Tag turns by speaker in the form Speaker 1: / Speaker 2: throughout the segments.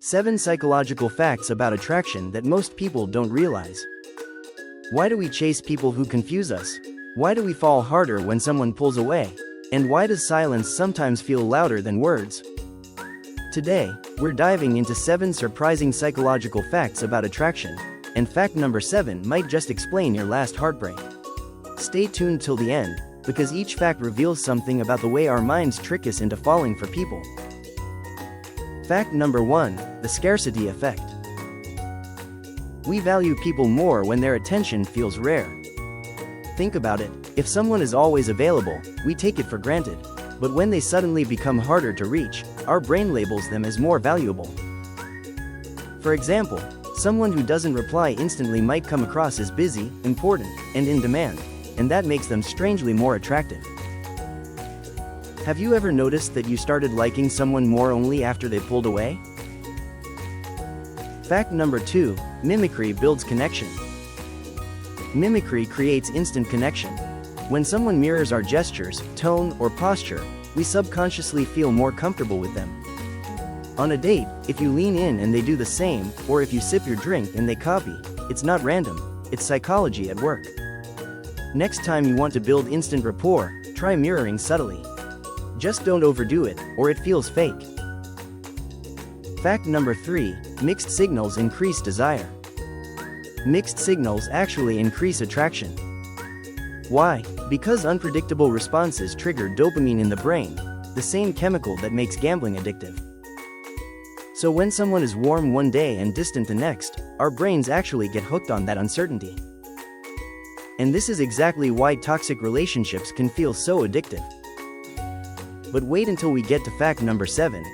Speaker 1: 7 psychological facts about attraction that most people don't realize. Why do we chase people who confuse us? Why do we fall harder when someone pulls away? And why does silence sometimes feel louder than words? Today, we're diving into 7 surprising psychological facts about attraction, and fact number 7 might just explain your last heartbreak. Stay tuned till the end, because each fact reveals something about the way our minds trick us into falling for people. Fact number 1, the scarcity effect. We value people more when their attention feels rare. Think about it, if someone is always available, we take it for granted. But when they suddenly become harder to reach, our brain labels them as more valuable. For example, someone who doesn't reply instantly might come across as busy, important, and in demand, and that makes them strangely more attractive. Have you ever noticed that you started liking someone more only after they pulled away? Fact number 2, mimicry builds connection. Mimicry creates instant connection. When someone mirrors our gestures, tone, or posture, we subconsciously feel more comfortable with them. On a date, if you lean in and they do the same, or if you sip your drink and they copy, it's not random, it's psychology at work. Next time you want to build instant rapport, try mirroring subtly. Just don't overdo it, or it feels fake. Fact number 3, mixed signals increase desire. Mixed signals actually increase attraction. Why? Because unpredictable responses trigger dopamine in the brain, the same chemical that makes gambling addictive. So when someone is warm one day and distant the next, our brains actually get hooked on that uncertainty. And this is exactly why toxic relationships can feel so addictive. But wait until we get to fact number 7.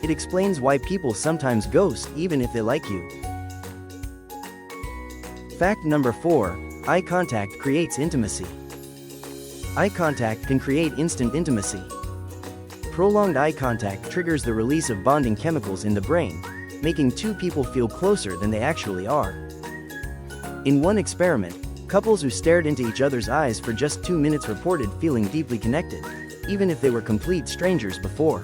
Speaker 1: It explains why people sometimes ghost even if they like you. Fact number 4, eye contact creates intimacy. Eye contact can create instant intimacy. Prolonged eye contact triggers the release of bonding chemicals in the brain, making two people feel closer than they actually are. In one experiment, couples who stared into each other's eyes for just 2 minutes reported feeling deeply connected, even if they were complete strangers before.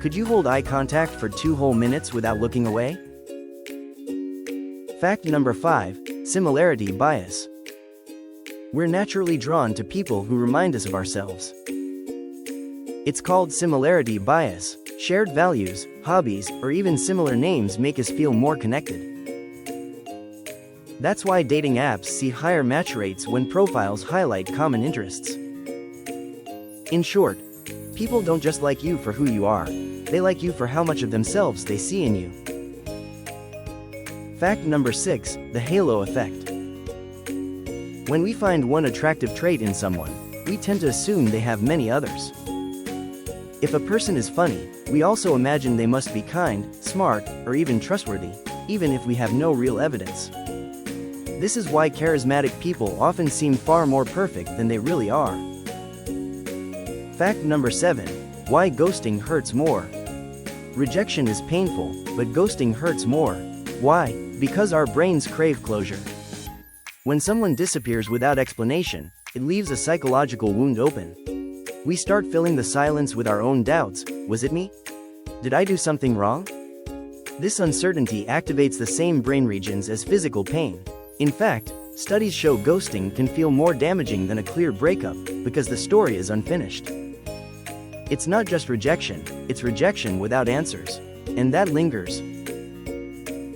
Speaker 1: Could you hold eye contact for 2 whole minutes without looking away? Fact number 5, similarity bias. We're naturally drawn to people who remind us of ourselves. It's called similarity bias. Shared values, hobbies, or even similar names make us feel more connected. That's why dating apps see higher match rates when profiles highlight common interests. In short, people don't just like you for who you are, they like you for how much of themselves they see in you. Fact number 6, the halo effect. When we find one attractive trait in someone, we tend to assume they have many others. If a person is funny, we also imagine they must be kind, smart, or even trustworthy, even if we have no real evidence. This is why charismatic people often seem far more perfect than they really are. Fact number 7, why ghosting hurts more. Rejection is painful, but ghosting hurts more. Why? Because our brains crave closure. When someone disappears without explanation, it leaves a psychological wound open. We start filling the silence with our own doubts. Was it me? Did I do something wrong? This uncertainty activates the same brain regions as physical pain. In fact, studies show ghosting can feel more damaging than a clear breakup, because the story is unfinished. It's not just rejection, it's rejection without answers. And that lingers.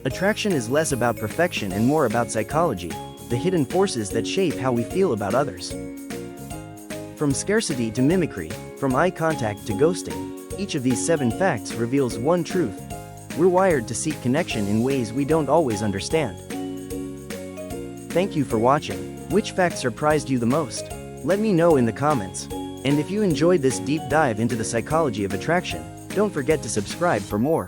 Speaker 1: Attraction is less about perfection and more about psychology, the hidden forces that shape how we feel about others. From scarcity to mimicry, from eye contact to ghosting, each of these 7 facts reveals one truth. We're wired to seek connection in ways we don't always understand. Thank you for watching. Which fact surprised you the most? Let me know in the comments. And if you enjoyed this deep dive into the psychology of attraction, don't forget to subscribe for more.